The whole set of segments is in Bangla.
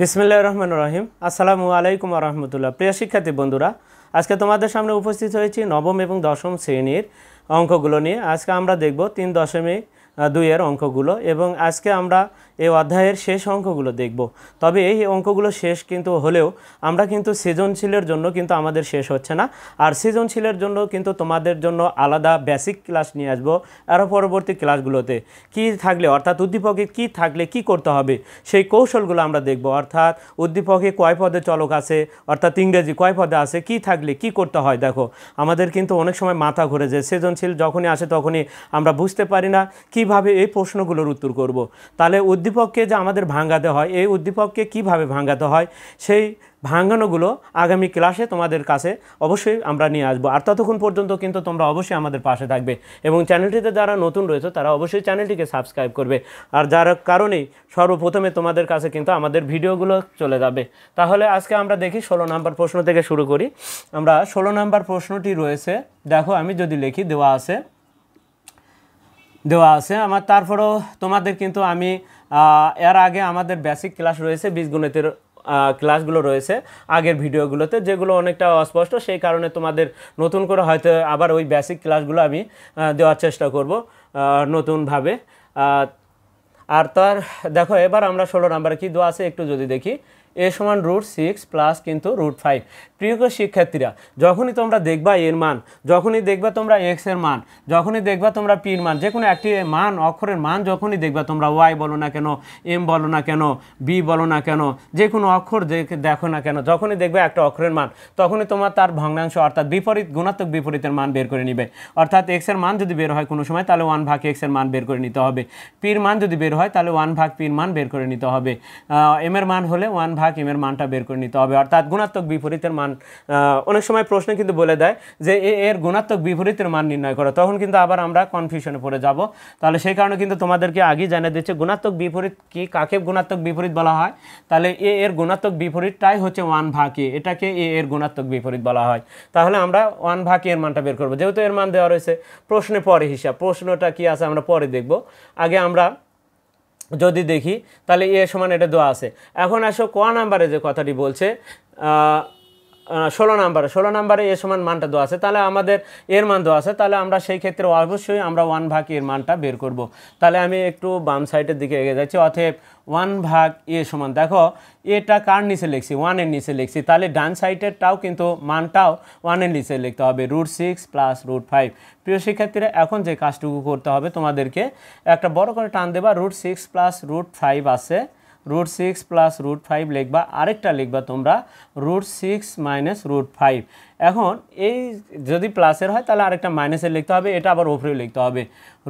বিসমিল্লাহির রহমানির রহিম। আসসালামু আলাইকুম ওয়া রাহমাতুল্লাহ। প্রিয় শিক্ষার্থী বন্ধুরা, আজকে তোমাদের সামনে উপস্থিত হয়েছি নবম এবং দশম শ্রেণীর অঙ্কগুলো নিয়ে। আজকে আমরা দেখব 3.2 এর অঙ্কগুলো এবং আজকে আমরা এই অধ্যায়ের শেষ অঙ্কগুলো দেখব। তবে এই অঙ্কগুলো শেষ কিন্তু হলেও আমরা কিন্তু সৃজনশীলের জন্য কিন্তু আমাদের শেষ হচ্ছে না। আর সৃজনশীলের জন্য কিন্তু তোমাদের জন্য আলাদা বেসিক ক্লাস নিয়ে আসবো আরও পরবর্তী ক্লাসগুলোতে। কি থাকলে অর্থাৎ উদ্দীপকে কি থাকলে কি করতে হবে সেই কৌশলগুলো আমরা দেখব। অর্থাৎ উদ্দীপকে কয় পদে চলক আছে, অর্থাৎ ইংরেজি কয় পদে আছে, কি থাকলে কি করতে হয়। দেখো আমাদের কিন্তু অনেক সময় মাথা ঘুরে যায়, সৃজনশীল যখনই আসে তখনই আমরা বুঝতে পারি না কিভাবে এই প্রশ্নগুলোর উত্তর করব। তাহলে উদ্দীপককে যে আমাদের ভাঙাতে হয়, এই উদ্দীপককে কিভাবে ভাঙাতে হয় সেই ভাঙানোগুলো আগামী ক্লাসে তোমাদের কাছে অবশ্যই আমরা নিয়ে আসবো। আর ততক্ষণ পর্যন্ত কিন্তু তোমরা অবশ্যই আমাদের পাশে থাকবে এবং চ্যানেলটিতে যারা নতুন রয়েছে তারা অবশ্যই চ্যানেলটিকে সাবস্ক্রাইব করবে। আর যার কারণেই সর্বপ্রথমে তোমাদের কাছে কিন্তু আমাদের ভিডিওগুলো চলে যাবে। তাহলে আজকে আমরা দেখি 16 নম্বর প্রশ্ন থেকে শুরু করি। আমরা 16 নম্বর প্রশ্নটি রয়েছে, দেখো আমি যদি লিখি দেওয়া আছে আমার, তারপরেও তোমাদের কিন্তু আমি এর আগে আমাদের বেসিক ক্লাস রয়েছে, বীজগণিতের ক্লাসগুলো রয়েছে আগের ভিডিওগুলোতে, যেগুলো অনেকটা অস্পষ্ট, সেই কারণে তোমাদের নতুন করে হয়তো আবার ওই বেসিক ক্লাসগুলো আমি দেওয়ার চেষ্টা করব নতুনভাবে। আর তার দেখো এবার আমরা 16 নম্বরে কী দেওয়া আছে একটু যদি দেখি, a সমান √6 প্লাস কিন্তু √5। প্রিয় শিক্ষার্থীরা, যখনই তোমরা দেখবা এর মান, যখনই দেখবা তোমরা এক্স এর মান, যখনই দেখবা তোমরা পির মান, যে কোনো একটি মান অক্ষরের মান যখনই দেখবা তোমরা ওয়াই বলো না কেন, এম বলো না কেন, বি বলো না কেন, যে কোনো অক্ষর দেখো না কেন, যখনই দেখবে একটা অক্ষরের মান তখনই তোমার তার ভগ্নাংশ অর্থাৎ বিপরীত গুণাত্মক বিপরীতের মান বের করে নিবে। অর্থাৎ এক্স এর মান যদি বের হয় কোনো সময় তাহলে 1 ভাগ এক্স এর মান বের করে নিতে হবে, পির মান যদি বের হয় তাহলে 1 ভাগ পির মান বের করে নিতে হবে, এম এর মান হলে 1 ভাগ এম এর মানটা বের করে নিতে হবে। অর্থাৎ গুণাত্মক বিপরীতের মান অনেক সময় প্রশ্নে কিন্তু বলে দেয় যে এর গুণাত্মক বিপরীতের মান নির্ণয় করো, তখন কিন্তু আবার আমরা কনফিউশনে পড়ে যাব। তাহলে সেই কারণে কিন্তু তোমাদেরকে আগেই জানিয়ে দিচ্ছে গুণাত্মক বিপরীত কি, কাকে গুণাত্মক বিপরীত বলা হয়। তাহলে এর গুণাত্মক বিপরীতটাই হচ্ছে 1 ভাগ এ, এটাকে এর গুণাত্মক বিপরীত বলা হয়। তাহলে আমরা 1 ভাগ এর মানটা বের করবো, যেহেতু এর মান দেওয়া রয়েছে প্রশ্নে পরে হিসাব, প্রশ্নটা কি আছে আমরা পরে দেখব। আগে আমরা যদি দেখি তাহলে এ সমান এটা দেওয়া আছে। এখন আসো ক নাম্বারে যে কথাটি বলছে 16 নাম্বারে এ সমান মানটা দেওয়া আছে, তাহলে আমাদের এর মান দেওয়া আছে, তাহলে আমরা সেই ক্ষেত্রে অবশ্যই আমরা 1 ভাগ এর মানটা বের করব। তাহলে আমি একটু বাম সাইডের দিকে এগিয়ে যাচ্ছি। অতএব 1 ভাগ এ সমান, দেখো এটা কার নিচে লিখছি, 1 এর নিচে লিখছি, তাহলে ডান সাইডেরটাও কিন্তু মানটাও 1 এর নিচে লিখতে হবে, √6 প্লাস √5। প্রিয় শিক্ষার্থীরা, এখন যে কাজটুকু করতে হবে তোমাদেরকে একটা বড় করে টান দেবা, √6 প্লাস √5 আছে, √6 প্লাস √5 লিখবা, আরেকটা লিখবা তোমরা √6 মাইনাস √5। এখন এই যদি প্লাসের হয় তাহলে আরেকটা মাইনাসের লিখতে হবে, এটা আবার ওপরে লিখতে হবে,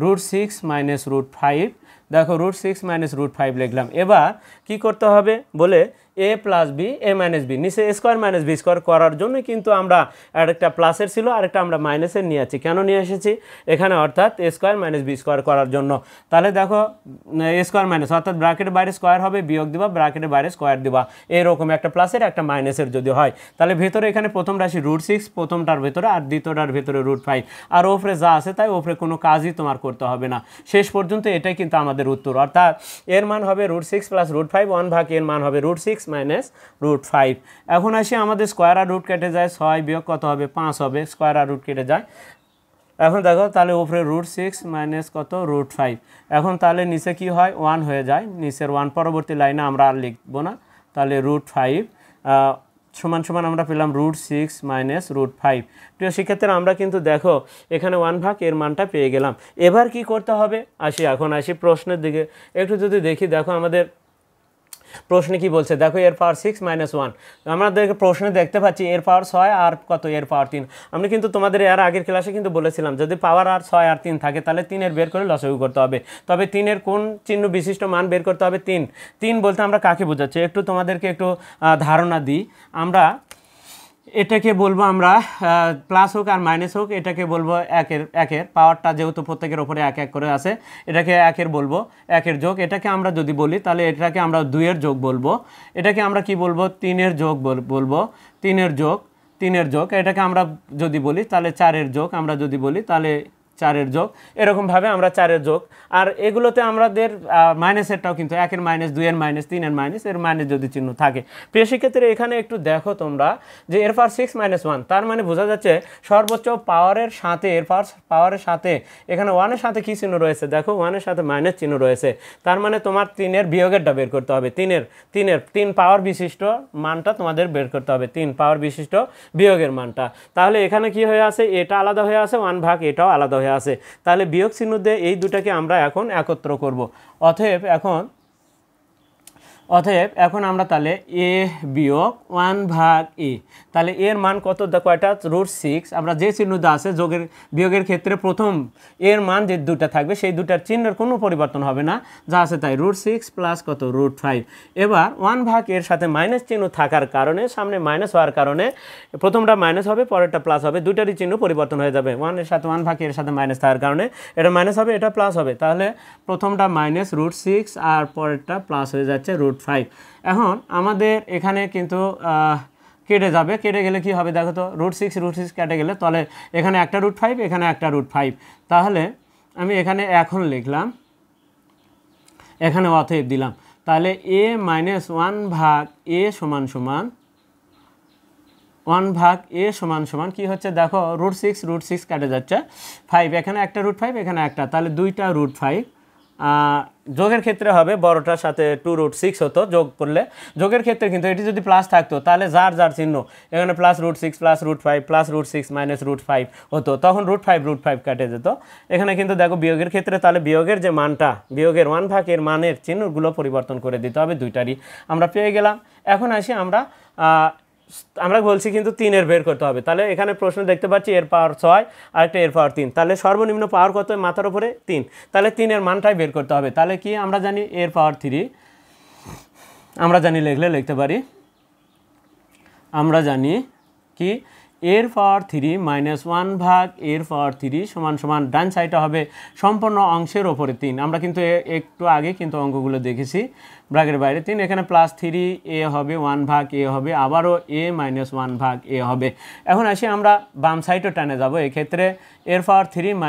√6 মাইনাস √5। দেখো √6 মাইনাস √5 লিখলাম। এবার কি করতে হবে বলে এ plus B A minus B, নিচে এ স্কোয়ার মাইনাস বি স্কোয়ার করার জন্য কিন্তু আমরা আরেকটা প্লাসের ছিল আরেকটা আমরা মাইনাসের নিয়ে আছি। কেন নিয়ে এসেছি এখানে, অর্থাৎ এ স্কোয়ার মাইনাস বি স্কোয়ার করার জন্য। তাহলে দেখো এ স্কোয়ার মাইনাস অর্থাৎ ব্র্যাকেটের বাইরে স্কোয়ার হবে, বিয়োগ দিবা, ব্র্যাকেটের বাইরে স্কোয়ার দিবা, এরকম একটা প্লাসের একটা মাইনাসের যদি হয় তাহলে ভেতরে এখানে প্রথম রাশি √6 প্রথমটার ভেতরে আর দ্বিতীয়টার ভেতরে √5, আর ওপরে যা আছে তাই ওপরে কোনো কাজই তোমার করতে হবে না। শেষ পর্যন্ত এটাই কিন্তু আমাদের উত্তর, অর্থাৎ এর মান হবে √6 প্লাস √5, 1 ভাগ এর মান হবে √6 মাইনাস √5। এখন আসি আমাদের স্কোয়ার আর রুট কেটে যায়, 6 বিয়োগ কত হবে 5 হবে, স্কোয়ার আর রুট কেটে যায়। এখন দেখো তাহলে উপরে √6 মাইনাস কত √5, এখন তাহলে নিচে কি হয় 1 হয়ে যায়, নিচের 1 পরবর্তী লাইনে আমরা আর লিখবো না, তাহলে √5 সমান সমান আমরা পেলাম √6 মাইনাস √5। প্রিয় শিক্ষার্থীরা, আমরা কিন্তু দেখো এখানে 1 ভাগ এর মানটা পেয়ে গেলাম। এবার কি করতে হবে এখন আসি প্রশ্নের দিকে একটু যদি দেখি। দেখো আমাদের প্রশ্নে কি বলছে, দেখো এর পাওয়ার 6 মাইনাস 1, আমাদের প্রশ্নে দেখতে পাচ্ছি এর পাওয়ার 6 আর কত এর পাওয়ার 3। আমরা কিন্তু তোমাদের এর আগের ক্লাসে কিন্তু বলেছিলাম যদি পাওয়ার আর 6 আর 3 থাকে তাহলে 3 এর বের করে লসাগু করতে হবে। তবে 3 এর কোন চিহ্ন বিশিষ্ট মান বের করতে হবে, 3 বলতে আমরা কাকে বোঝাচ্ছি একটু তোমাদেরকে একটু ধারণা দিই। আমরা এটাকে বলবো আমরা প্লাস হোক আর মাইনাস হোক, এটাকে বলবো একের পাওয়ারটা যেহেতু প্রত্যেকের ওপরে 1 1 করে আছে, এটাকে একের বলবো, একের যোগ। এটাকে আমরা যদি বলি তাহলে এটাকে আমরা 2 এর যোগ বলবো, এটাকে আমরা কি বলবো 3 এর যোগ বলবো, 3 এর যোগ। এটাকে আমরা যদি বলি তাহলে 4 এর যোগ, আমরা যদি বলি তাহলে 4-এর যোগ, এরকমভাবে আমরা 4-এর যোগ। আর এগুলোতে আমাদের মাইনাসেরটাও কিন্তু 1-এর মাইনাস, 2-এর মাইনাস, 3-এর মাইনাস, এর মাইনাস যদি চিহ্ন থাকে। প্রিয় শিক্ষার্থীরা এখানে একটু দেখো তোমরা যে এর পাওয়ার 6 - 1, তার মানে বোঝা যাচ্ছে সর্বোচ্চ পাওয়ারের সাথে, এর পাওয়ারের সাথে এখানে 1-এর সাথে কী চিহ্ন রয়েছে, দেখো 1-এর সাথে মাইনাস চিহ্ন রয়েছে। তার মানে তোমার 3-এর বিয়োগেরটা বের করতে হবে, 3 পাওয়ার বিশিষ্ট মানটা তোমাদের বের করতে হবে, 3 পাওয়ার বিশিষ্ট বিয়োগের মানটা। তাহলে এখানে কি হয়ে আছে, এটা আলাদা হয়ে আছে, 1 ভাগ এটাও আলাদা হয়ে আছে। তাহলে বিয়োগ চিহ্ন দিয়ে এই দুটাকে আমরা এখন একত্র করব। অতএব এখন আমরা তাহলে এ বিয়োগ 1 ভাগ এ, তাহলে এর মান কত, কয়টা, √6। আমরা যে চিহ্ন আছে যোগের বিয়োগের ক্ষেত্রে প্রথম এর মান যে দুটা থাকবে সেই দুটার চিহ্নের কোনো পরিবর্তন হবে না, যা আছে তাই, √6 প্লাস কত, √5। এবার 1 ভাগ এর সাথে মাইনাস চিহ্ন থাকার কারণে, সামনে মাইনাস হওয়ার কারণে প্রথমটা মাইনাস হবে, পরেরটা প্লাস হবে, দুটারই চিহ্ন পরিবর্তন হয়ে যাবে। 1 এর সাথে 1 ভাগ এর সাথে মাইনাস থাকার কারণে এটা মাইনাস হবে, এটা প্লাস হবে। তাহলে প্রথমটা মাইনাস √6 আর পরেরটা প্লাস হয়ে যাচ্ছে √5। এখন আমাদের এখানে কিন্তু কেটে যাবে, কেটে গেলে কি হবে দেখো তো, √6 কেটে গেলে তাহলে এখানে একটা √5, এখানে একটা √5। তাহলে আমি এখানে এখন লিখলাম, এখানে অতএব দিলাম। তাহলে a - 1 ভাগ a সমান সমান 1 ভাগ a সমান সমান কি হচ্ছে দেখো, √6 কেটে যাচ্ছে, 5, এখানে একটা √5, এখানে একটা, তাহলে দুইটা √5। যোগের ক্ষেত্রে হবে বড়টার সাথে 2√6 হতো যোগ করলে, যোগের ক্ষেত্রে কিন্তু এটি যদি প্লাস থাকতো তাহলে যার চিহ্ন এখানে প্লাস √6 প্লাস √5 প্লাস √6 মাইনাস √5 হতো, তখন √5 কেটে যেত। এখানে কিন্তু দেখো বিয়োগের ক্ষেত্রে তাহলে বিয়োগের যে মানটা, বিয়োগের 1 ভাগ এর মানের চিহ্নগুলো পরিবর্তন করে দিতে হবে, দুইটারই আমরা পেয়ে গেলাম। এখন আসি আমরা বলছি কিন্তু 3-এর বের করতে হবে। তাহলে এখানে প্রশ্ন দেখতে পাচ্ছি এর পাওয়ার 6 আর একটা এর পাওয়ার 3, তাহলে সর্বনিম্ন পাওয়ার কত, মাথার উপরে 3, তাহলে 3-এর মানটাই বের করতে হবে। তাহলে কি আমরা জানি এর পাওয়ার 3, আমরা জানি লিখতে পারি, আমরা জানি কি এর পাওয়ার 3 - 1 ভাগ এর পাওয়ার 3 সমান সমান ডান সাইডটা হবে সম্পূর্ণ অংশের ওপরে 3। আমরা কিন্তু একটু আগে কিন্তু অঙ্কগুলো দেখেছি, ব্র্যাকেটের বাইরে 3, এখানে প্লাস 3a হবে, 1 ভাগ a হবে, আবারও a - 1 ভাগ a হবে। এখন আসি আমরা বাম সাইডও টানে যাব, এক্ষেত্রে এর পাওয়ার 3 -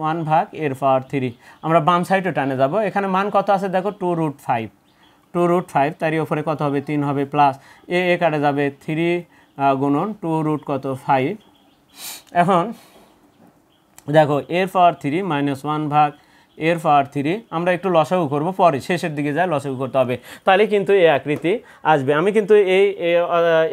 1 ভাগ এর পাওয়ার 3, আমরা বাম সাইডও টানে যাব। এখানে মান কত আছে দেখো, 2√5, তারই ওপরে কত হবে, 3 হবে, প্লাস এ কাটা যাবে, 3 গুণন 2√5। এখন দেখো এর পাওয়ার 3 - 1 ভাগ এর পাওয়ার 3, আমরা একটু লসাগু করব, পরে শেষের দিকে যায় লসাগু করতে হবে, তাহলে কিন্তু এই আকৃতি আসবে। আমি কিন্তু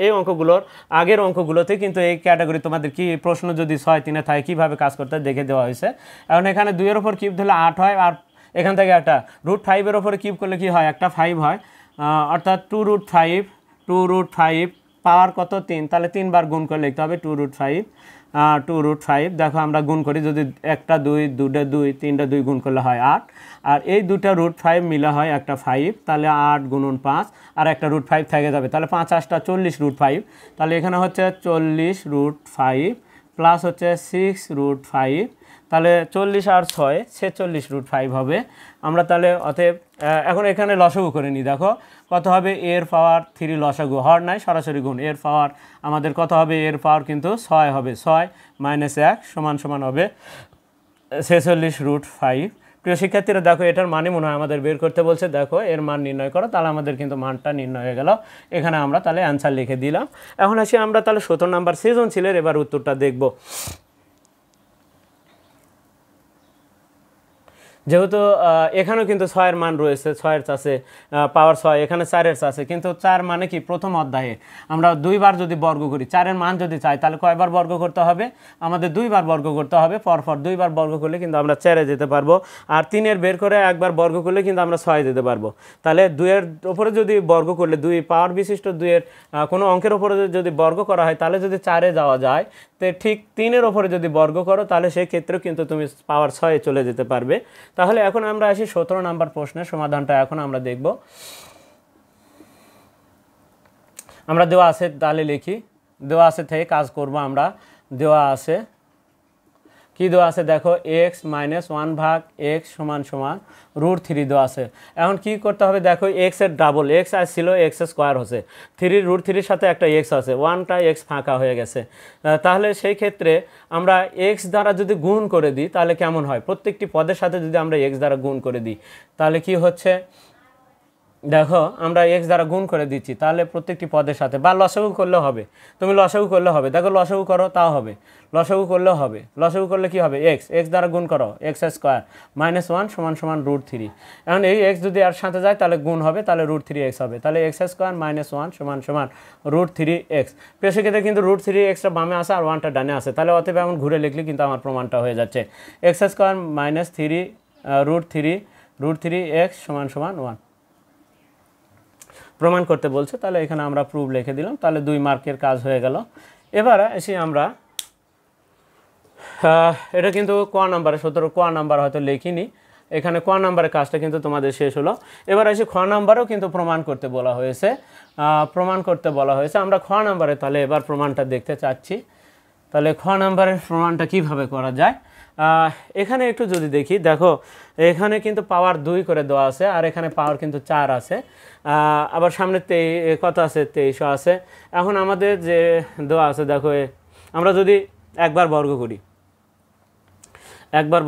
এই অঙ্কগুলোর আগের অঙ্কগুলোতে কিন্তু এই ক্যাটাগরি তোমাদের কি প্রশ্ন যদি 6-3-এ থাকে কীভাবে কাজ করতে দেখে দেওয়া হয়েছে। এখন এখানে 2-এর ওপর কিউব দিলে 8 হয়, আর এখান থেকে একটা √5-এর ওপরে কিউব করলে কি হয়, একটা 5 হয়, অর্থাৎ 2√5 পাওয়ার কত, 3, তাহলে 3 বার গুণ করে লিখতে হবে 2√5। দেখো আমরা গুণ করি, যদি একটা 2, দুটা 2, তিনটা 2 গুণ করলে হয় 8, আর এই দুটা √5 মিলা হয় একটা 5, তাহলে 8 গুণন 5, আর একটা √5 থেকে যাবে, তাহলে 5 8টা 40√5, তাহলে এখানে হচ্ছে 40√5 প্লাস হচ্ছে 6√5, তাহলে 40 আর 6 46√5 হবে। আমরা তাহলে অতএব এখন এখানে লসাগু করে নিই, দেখো কত হবে, এর পাওয়ার 3 লসাগু, হর নাই সরাসরি গুণ, এর পাওয়ার আমাদের কত হবে, এর পাওয়ার কিন্তু 6 হবে, 6 - 1 সমান সমান হবে 46√5। প্রিয় শিক্ষার্থীরা দেখো এটার মানে মনে হয় আমাদের বের করতে বলছে, দেখো এর মান নির্ণয় করো, তাহলে আমাদের কিন্তু মানটা নির্ণয় হয়ে গেল। এখানে আমরা তাহলে অ্যান্সার লিখে দিলাম। এখন আসি আমরা তাহলে 17 নম্বর সৃজনশীলের এবার উত্তরটা দেখব। যেহেতু এখানেও কিন্তু 6-এর মান রয়েছে, 6-এর চাষে পাওয়ার 6, এখানে 4-এর চাষে, কিন্তু 4 মানে কি, প্রথম অধ্যায়ে আমরা 2 বার যদি বর্গ করি, 4-এর মান যদি চাই তাহলে কয়বার বর্গ করতে হবে, আমাদের 2 বার বর্গ করতে হবে, পরপর 2 বার বর্গ করলে কিন্তু আমরা 4-এ যেতে পারবো। আর 3-এর বের করে একবার বর্গ করলে কিন্তু আমরা 6-এ যেতে পারবো। তাহলে 2-এর ওপরে যদি বর্গ করলে, 2 পাওয়ার বিশিষ্ট 2-এর কোনো অঙ্কের ওপরে যদি বর্গ করা হয় তাহলে যদি 4-এ যাওয়া যায়, তো ঠিক 3-এর ওপরে যদি বর্গ করো তাহলে সেই ক্ষেত্রেও কিন্তু তুমি পাওয়ার 6-এ চলে যেতে পারবে। তাহলে এখন আমরা আসি 17 নম্বর প্রশ্নের সমাধানটা এখন আমরা দেখব। আমরা দেওয়া আছে তাহলে লিখি, দেওয়া আছে থেকে কাজ করব আমরা। দেওয়া আছে কী দেওয়া আছে দেখো এক্স মাইনাস 1/x সমান সমান √3 দেওয়া আছে। এখন কি করতে হবে দেখো এক্সের ডাবল এক্স আর ছিল এক্স স্কোয়ার হচ্ছে 3 √3-এর সাথে একটা এক্স আছে 1টা এক্স ফাঁকা হয়ে গেছে। তাহলে সেই ক্ষেত্রে আমরা এক্স দ্বারা যদি গুণ করে দিই তাহলে কেমন হয়, প্রত্যেকটি পদের সাথে যদি আমরা এক্স দ্বারা গুণ করে দিই তাহলে কি হচ্ছে দেখো আমরা এক্স দ্বারা গুণ করে দিচ্ছি, তাহলে প্রত্যেকটি পদের সাথে বা লসাগু করলেও হবে, তুমি লসাগু করলে হবে, দেখো লসাগু করো তাও হবে, লসাগু করলেও হবে, লসাগু করলে কি হবে এক্স এক্স দ্বারা গুণ করো এক্স স্কোয়ার মাইনাস 1 সমান সমান √3। এখন এই এক্স যদি আর সাথে যায় তাহলে গুণ হবে, তাহলে √3x হবে, তাহলে এক্স স্কোয়ার মাইনাস 1 সমান সমান √3x। প্রিয় শিক্ষার্থী কিন্তু √3xটা বামে আসে আর 1টা ডানে আসে, তাহলে অতএব এমন ঘুরে লিখলে কিন্তু আমার প্রমাণটা হয়ে যাচ্ছে এক্স স্কোয়ার মাইনাস 3 √3x সমান সমান 1 প্রমাণ করতে বলছে। তাহলে এখানে আমরা প্রুফ লিখে দিলাম, তাহলে 2 মার্কের কাজ হয়ে গেল। এবার এসে আমরা এটা কিন্তু ক নাম্বারে 17 ক নাম্বার হয়তো লিখিনি, এখানে ক নাম্বারের কাজটা কিন্তু তোমাদের শেষ হলো। এবার এসে খ নাম্বারেও কিন্তু প্রমাণ করতে বলা হয়েছে, আমরা খ নাম্বারে তাহলে এবার প্রমাণটা দেখতে চাচ্ছি। তাহলে খ নাম্বারের প্রমাণটা কিভাবে করা যায় এখানে একটু যদি দেখি, দেখো এখানে কিন্তু পাওয়ার 2 করে দেওয়া আছে আর এখানে পাওয়ার কিন্তু 4 আছে, আবার সামনে কত আছে 23 আছে। এখন আমাদের যে দেওয়া আছে দেখো আমরা যদি একবার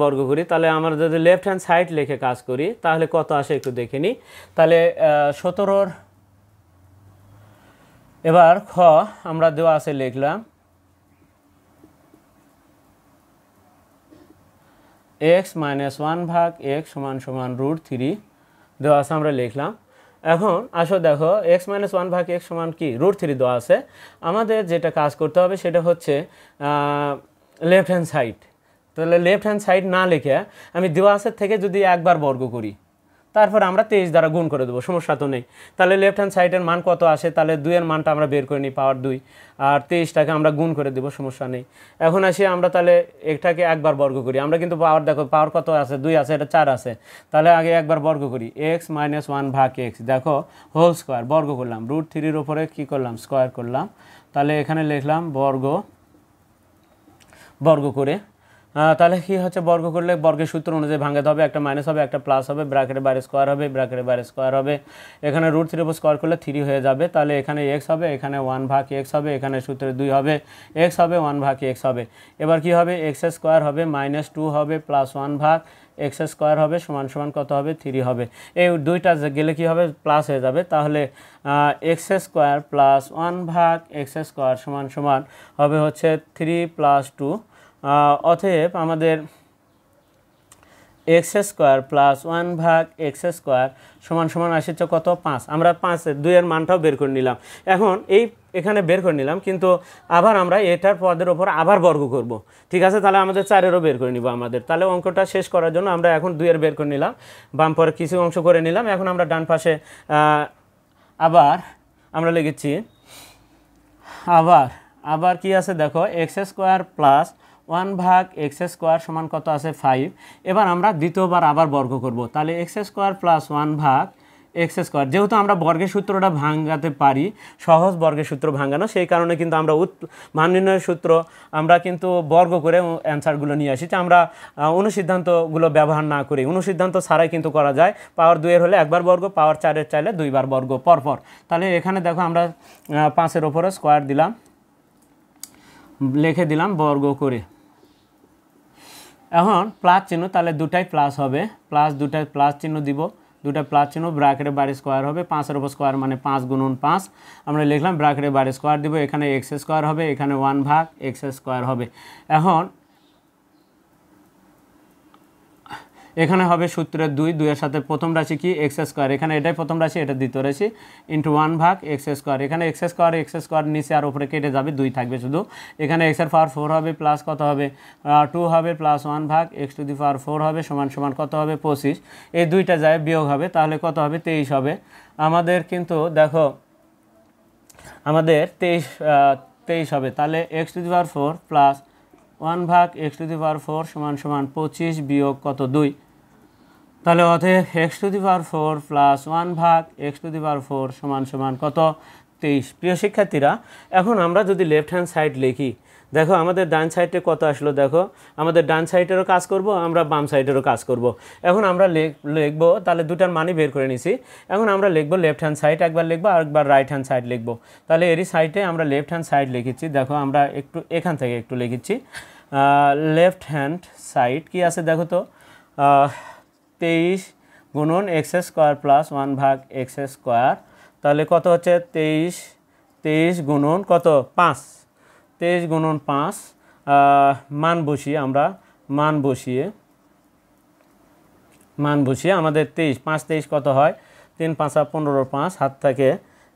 বর্গ করি তাহলে আমরা যদি লেফট হ্যান্ড সাইড লিখে কাজ করি তাহলে কত আসে একটু দেখে নিই। তাহলে 17 এবার খ আমরা দেওয়া আছে লিখলাম x মাইনাস 1/x সমান সমান √3 দেওয়া আছে আমরা লিখলাম। এখন আসো দেখো x মাইনাস 1/x সমান কি √3 দেওয়া আছে, আমাদের যেটা কাজ করতে হবে সেটা হচ্ছে লেফট হ্যান্ড সাইড। তাহলে লেফট হ্যান্ড সাইড না লিখে আমি দেওয়া আছে থেকে যদি একবার বর্গ করি তারপর আমরা 23 দ্বারা গুণ করে দেবো, সমস্যা তো নেই। তাহলে লেফট হ্যান্ড সাইডের মান কত আসে, তাহলে 2 এর মানটা আমরা বের করে নিই পাওয়ার 2 আর 23টাকে আমরা গুণ করে দেবো, সমস্যা নেই। এখন আসি আমরা তাহলে এটাকে একবার বর্গ করি, আমরা কিন্তু পাওয়ার দেখো পাওয়ার কত আছে 2 আছে, এটা 4 আছে, তাহলে আগে একবার বর্গ করি x মাইনাস 1/x দেখো হোল স্কোয়ার বর্গ করলাম √3-এর উপরে কী করলাম স্কোয়ার করলাম, তাহলে এখানে লিখলাম বর্গ করে তাহলে কি হচ্ছে বর্গ করলে বর্গের সূত্র অনুযায়ী ভাঙাতে হবে, একটা মাইনাস হবে একটা প্লাস হবে, ব্র্যাকেটের বাইরে স্কোয়ার হবে, ব্র্যাকেটের বাইরে স্কোয়ার হবে, এখানে √3 উপর স্কোয়ার করলে 3 হয়ে যাবে, তাহলে এখানে x হবে, এখানে 1/x হবে, এখানে সূত্রে 2 হবে, x হবে 1/x হবে। এবার কি হবে x স্কোয়ার হবে মাইনাস 2 হবে প্লাস 1/x স্কোয়ার হবে সমান সমান কত হবে 3 হবে। এই দুইটা গেলে কি হবে প্লাস হয়ে যাবে, তাহলে x square plus 1/x square সমান সমান হবে হচ্ছে 3 + 2। অতএব আমাদের x square plus 1/x square সমান সমান আসছে কত 5। আমরা 2 এর মানটাও বের করে নিলাম, এখন এখানে বের করে নিলাম কিন্তু আবার আমরা এটার পদের ওপর আবার বর্গ করব, ঠিক আছে। তাহলে আমাদের 4-এরও বের করে নিব আমাদের, তাহলে অঙ্কটা শেষ করার জন্য আমরা এখন 2 এর বের করে নিলাম, বাম পরে কিছু অংশ করে নিলাম। এখন আমরা ডান পাশে আবার আমরা লিখেছি আবার কি আছে দেখো x square plus 1/x square সমান কত আছে 5। এবার আমরা দ্বিতীয়বার আবার বর্গ করব, তাহলে x square plus 1/x square, যেহেতু আমরা বর্গের সূত্রটা ভাঙাতে পারি, সহজ বর্গের সূত্র ভাঙানো, সেই কারণে কিন্তু আমরা মান নির্ণয়ের সূত্র আমরা কিন্তু বর্গ করে অ্যান্সারগুলো নিয়ে আসি, আমরা অনুসিদ্ধান্তগুলো ব্যবহার না করি, অনুসিদ্ধান্ত ছাড়াই কিন্তু করা যায়। পাওয়ার 2 এর হলে একবার বর্গ, পাওয়ার 4-এর চাইলে 2বার বর্গ পরপর। তাহলে এখানে দেখো আমরা 5-এর ওপরে স্কোয়ার দিলাম, লিখে দিলাম বর্গ করে। এখন প্লাস চিহ্ন, তাহলে দুটাই প্লাস হবে, দুটাই প্লাস চিহ্ন দিব, দুটা প্লাস চিহ্ন, ব্র্যাকেটের বাইরে স্কোয়ার হবে, 5-এর উপর স্কোয়ার মানে 5 × 5 আমরা লিখলাম, ব্র্যাকেটের বাইরে স্কোয়ার দিব, এখানে x স্কোয়ার হবে, এখানে 1/x স্কোয়ার হবে। এখন এখানে হবে সূত্রের 2 এর সাথে প্রথম রাশি কি x স্কোয়ার, এখানে এটাই প্রথম রাশি এটা দ্বিতীয় রাশি, ইন্টু 1/x স্কোয়ার, এখানে x স্কোয়ার নিচে আর উপরে কেটে যাবে, 2 থাকবে শুধু, এখানে x এর পাওয়ার 4 হবে প্লাস কত হবে 2 হবে প্লাস 1/x⁴ হবে সমান সমান কত হবে 25। এই 2টা যায় বিয়োগ হবে, তাহলে কত হবে 23 হবে। আমাদের কিন্তু দেখো আমাদের 23 হবে, তাহলে x⁴ প্লাস 1/x⁴ সমান সমান 25 বিয়োগ কত 2, তাহলে অতএব x⁴ প্লাস 1/x⁴ সমান সমান কত 23। প্রিয় শিক্ষার্থীরা, এখন আমরা যদি লেফট হ্যান্ড সাইড লিখি, দেখো আমাদের ডান সাইডে কত আসলো, দেখো আমাদের ডান সাইডেরও কাজ করব, আমরা বাম সাইডেরও কাজ করব। এখন আমরা লিখবো, তাহলে দুটার মানই বের করে নিছি। এখন আমরা লিখবো লেফট হ্যান্ড সাইড একবার লিখবো, আর একবার রাইট হ্যান্ড সাইড লিখবো। তাহলে এরই সাইডে আমরা লেফট হ্যান্ড সাইড লিখেছি, দেখো আমরা একটু এখান থেকে একটু লিখেছি লেফট হ্যান্ড সাইড কি আছে দেখো তো, 23 গুণন x square plus 1 / x square. তাহলে কত হচ্ছে 23 গুণন কত 5, 23 গুণন 5, মান বসিয়ে আমরা মান বসিয়ে আমাদের 23, 5 23 কত হয়, 3 5 15, 5 হাত থেকে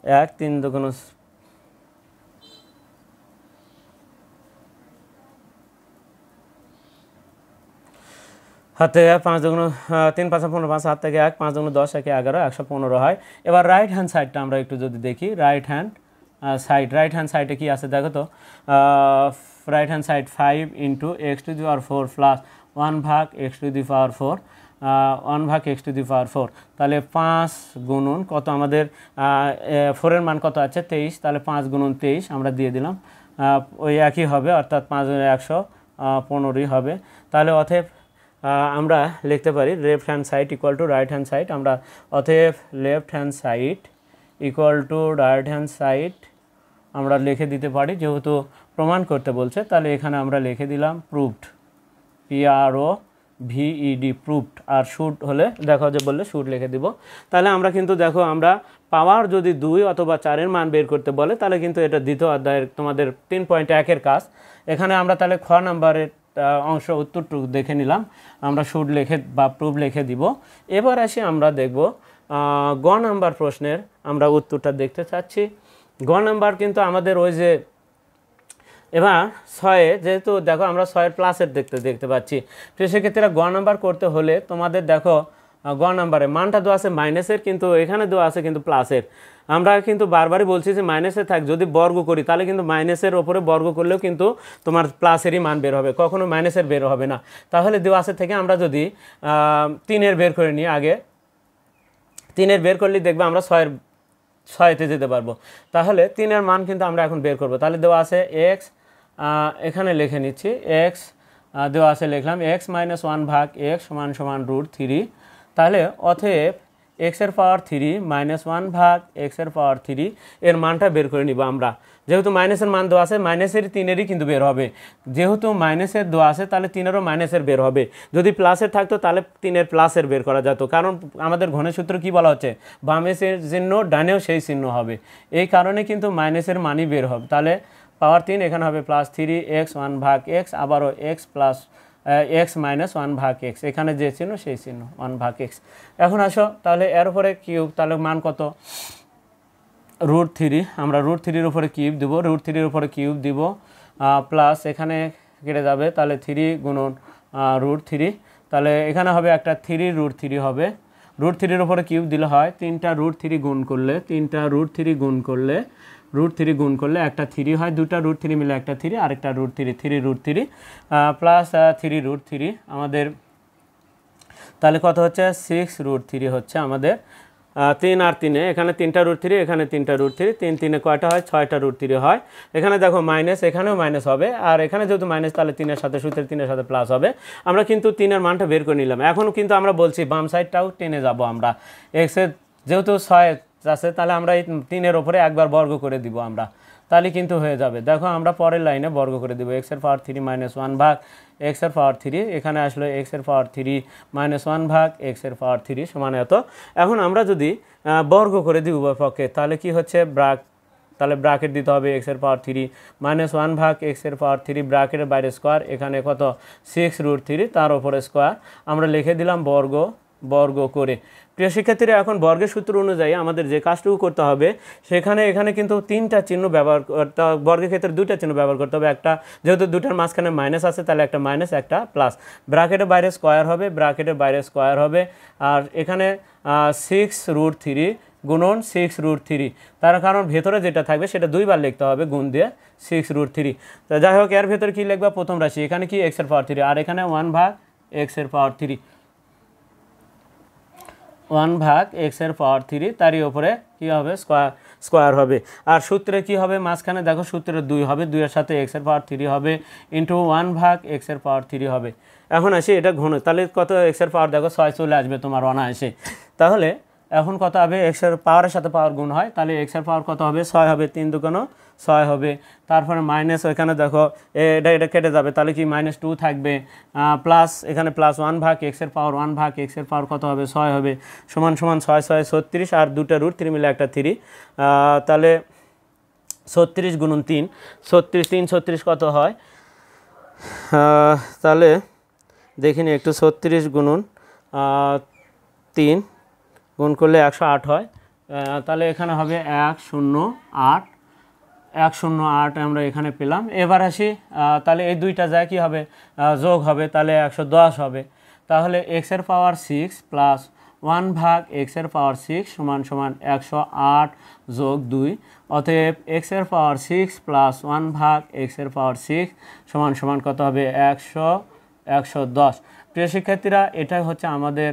1, 3 2 হাত থেকে 5 2 3 5 15, 5 হাত থেকে 1, 5 2 10, 1 11, 115 হয়। এবার রাইট হ্যান্ড সাইডটা আমরা একটু যদি দেখি, রাইট হ্যান্ড সাইডে কি আছে দেখো তো, right hand side 5 × x⁴ plus 1 / x⁴, 1 / x⁴। তাহলে 5 গুণন কত আমাদের 4 এর মান কত আছে 23, তাহলে 5 গুণন 23 আমরা দিয়ে দিলাম, ওই একই হবে, অর্থাৎ 5 115 হবে। তাহলে অতএব আমরা লিখতে পারি left hand side equal to right hand side. আমরা অতএব left hand side equal to right hand side আমরা লিখে দিতে পারি, যেহেতু প্রমাণ করতে বলছে। তাহলে এখানে আমরা লিখে দিলাম প্রুভড, PROVED, প্রুভড। আর শুড হলে দেখো যে বললে শুড লিখে দিব। তাহলে আমরা কিন্তু দেখো আমরা পাওয়ার যদি 2 অথবা 4 এর মান বের করতে বলে, তাহলে কিন্তু এটা দ্বিতীয় অধ্যায়ের তোমাদের 3.1 কাজ। এখানে আমরা তাহলে খ নাম্বারের অংশ উত্তরটুকু দেখে নিলাম, আমরা শুড লিখে বা প্রুভ লিখে দিব। এবার আসি আমরা দেখব গ নাম্বার প্রশ্নের আমরা উত্তরটা দেখতে চাচ্ছি। গ নাম্বার কিন্তু আমাদের ওই যে এবার 6, যেহেতু দেখো আমরা 6 প্লাসের দেখতে পাচ্ছি, তো সেক্ষেত্রে গ নাম্বার করতে হলে তোমাদের দেখো গ নাম্বারে মানটা দেওয়া আছে মাইনাসের, কিন্তু এখানে দেওয়া আছে কিন্তু প্লাসের। আমরা কিন্তু বারবারই বলছি যে মাইনাসে থাক, যদি বর্গ করি তাহলে কিন্তু মাইনাসের ওপরে বর্গ করলেও কিন্তু তোমার প্লাসেরই মান বের হবে, কখনো মাইনাসের বের হবে না। তাহলে দেওয়া আছে থেকে আমরা যদি 3-এর বের করে নিই, আগে 3-এর বের করলে দেখবে আমরা 6-তে যেতে পারবো। তাহলে 3-এর মান কিন্তু আমরা এখন বের করব। তাহলে দেওয়া আছে এক্স, এখানে লিখে নিচ্ছি এক্স দেওয়া আছে, লিখলাম x - 1 / x = √3। তাহলে অতএব x⁴ - 1 / x⁴ এর মানটা বের করে নিব আমরা। যেহেতু মাইনাসের মান দেওয়া আছে, মাইনাসের 3-এরই কিন্তু বের হবে। যেহেতু মাইনাসের দেওয়া আছে তাহলে 3-এরও মাইনাসের বের হবে। যদি প্লাসের থাকতো তাহলে 3-এর প্লাসের বের করা যেত, কারণ আমাদের ঘনের সূত্র কি বলা হচ্ছে, বামে চিহ্ন ডানেও সেই চিহ্ন হবে। এই কারণে কিন্তু মাইনাসের মানই বের হবে। তাহলে পাওয়ার 3 এখানে হবে +3x 1 / x, আবারও x - 1 / x, এখানে যে চিহ্ন সেই চিহ্ন 1 / x। এখন আসো তাহলে এর উপরে কিউব, তাহলে মান কত √3, আমরা √3-এর উপরে কিউব দিব, √3-এর উপরে কিউব দিব, প্লাস এখানে কেটে যাবে, তাহলে 3 গুণন √3, তাহলে এখানে হবে একটা 3√3 হবে। √3-এর উপরে কিউব দিলে হয় 3টা √3 গুণ করলে, 3টা √3 গুণ করলে একটা 3 হয়, 2টা √3 মিলে একটা 3, আরেকটা √3, 3√3 প্লাস 3√3 আমাদের, তাহলে কত হচ্ছে 6√3 হচ্ছে আমাদের। 3 আর 3, এখানে 3টা √3, এখানে 3টা √3, 3 3-এ কয়টা হয় 6টা √3 হয়। এখানে দেখো মাইনাস, এখানেও মাইনাস হবে, আর এখানে যেহেতু মাইনাস তাহলে 3-এর সাথে সূত্রের 3-এর সাথে প্লাস হবে। আমরা কিন্তু 3-এর মানটা বের করে নিলাম। এখন কিন্তু আমরা বলছি বাম সাইডটাও টেনে যাব আমরা, এক্সের যেহেতু 6 আছে তাহলে আমরা এই 3-এর ওপরে একবার বর্গ করে দিব আমরা, তাহলে কিন্তু হয়ে যাবে। দেখো আমরা পরের লাইনে বর্গ করে দেবো, x⁴ - 1 / x⁴, এখানে আসলে x⁴ - 1 / x⁴ সমান এত। এখন আমরা যদি বর্গ করে দিই উভয় পক্ষে, তাহলে কি হচ্ছে তাহলে ব্র্যাকেট দিতে হবে x⁴ - 1 / x⁴, ব্র্যাকেটের বাইরে স্কোয়ার, এখানে কত 6√3 তার উপরে স্কোয়ার, আমরা লিখে দিলাম বর্গ করে। প্রিয় শিক্ষার্থীরা, এখন বর্গের সূত্র অনুযায়ী আমাদের যে কাজটুকু করতে হবে, এখানে কিন্তু 3টা চিহ্ন ব্যবহার করতে হবে, বর্গের ক্ষেত্রে 2টা চিহ্ন ব্যবহার করতে হবে। একটা যেহেতু 2টার মাঝখানে মাইনাস আছে, তাহলে একটা মাইনাস একটা প্লাস, ব্র্যাকেটের বাইরে স্কোয়ার হবে, আর এখানে 6√3 গুণন 6√3, তার কারণ ভেতরে যেটা থাকবে সেটা 2বার লিখতে হবে গুণ দিয়ে 6√3। তো যাই হোক, এর ভেতরে কী লিখবা, প্রথম রাশি এখানে কি x⁴, আর এখানে 1 / x⁴, 1 / x⁴, তারই উপরে কী হবে স্কোয়ার, স্কোয়ার হবে। আর সূত্রে কি হবে, মাঝখানে দেখো সূত্রে 2 হবে, 2 এর সাথে এক্সের পাওয়ার 3 হবে ইন্টু 1 ভাগ এক্সের পাওয়ার 3 হবে। এখন আসি এটা ঘন, তাহলে কত এক্সের পাওয়ার দেখো 6 চলে আসবে তোমার অনায়াসে। তাহলে এখন কত হবে, এক্সের পাওয়ারের সাথে পাওয়ার গুণ হয়, তাহলে এক্সের পাওয়ার কত হবে, 6 হবে, 3 দুগুণ 6 হবে। তারপরে মাইনাস এখানে দেখো এটা কেটে যাবে, তাহলে কি -2 থাকবে, প্লাস এখানে প্লাস 1 ভাগ এক্সের পাওয়ার 1 ভাগ এক্সের পাওয়ার কত হবে, 6 হবে, সমান সমান 6 6 36 আর 2টা রুট 3 মিলে একটা 3, তাহলে 36 গুণন 3, 36 3 36 কত হয়, তাহলে দেখিনি একটু, 36 গুণন 3 গুণ করলে 108 হয়, তাহলে এখানে হবে 108 108 আমরা এখানে পেলাম। এবার আসি, তাহলে এই দুইটা যায় কি হবে, যোগ হবে, তাহলে 110 হবে। তাহলে এক্সের পাওয়ার 6 প্লাস 1 ভাগ এক্সের পাওয়ার 6 সমান সমান 108 যোগ 2, অতএব এক্সের পাওয়ার 6 প্লাস 1 ভাগ এক্সের পাওয়ার 6 সমান সমান কত হবে, 110। প্রিয় শিক্ষার্থীরা, এটাই হচ্ছে আমাদের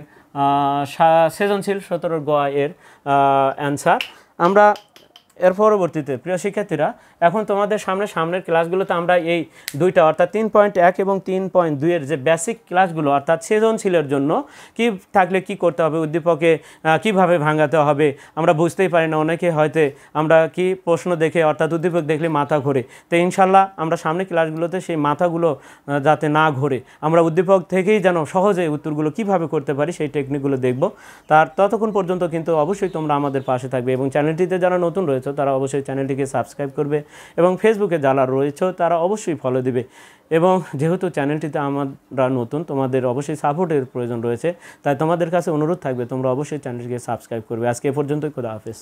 সৃজনশীল 17 গ এর অ্যান্সার। আমরা এর পরবর্তীতে প্রিয় শিক্ষার্থীরা, এখন তোমাদের সামনের ক্লাসগুলোতে আমরা এই দুইটা অর্থাৎ 3.1 এবং 3.2 এর যে বেসিক ক্লাসগুলো অর্থাৎ সৃজনশীলের জন্য কি থাকলে কি করতে হবে, উদ্দীপকে কিভাবে ভাঙাতে হবে, আমরা বুঝতেই পারি না অনেকে, হয়তো আমরা কি প্রশ্ন দেখে অর্থাৎ উদ্দীপক দেখলে মাথা ঘোরে, তো ইনশাল্লাহ আমরা সামনের ক্লাসগুলোতে সেই মাথাগুলো যাতে না ঘোরে, আমরা উদ্দীপক থেকেই যেন সহজে উত্তরগুলো কিভাবে করতে পারি সেই টেকনিকগুলো দেখব। ততক্ষণ পর্যন্ত কিন্তু অবশ্যই তোমরা আমাদের পাশে থাকবে এবং চ্যানেলটিতে যারা নতুন রয়েছে তারা অবশ্যই চ্যানেলটিকে সাবস্ক্রাইব করবে এবং ফেসবুকে যারা রয়েছে তারা অবশ্যই ফলো দিবে। এবং যেহেতু চ্যানেলটিতে আমরা নতুন, তোমাদের অবশ্যই সাপোর্টের প্রয়োজন রয়েছে, তাই তোমাদের কাছে অনুরোধ থাকবে তোমরা অবশ্যই চ্যানেলটিকে সাবস্ক্রাইব করবে। আজকে এ পর্যন্তই, খোদা হাফেজ।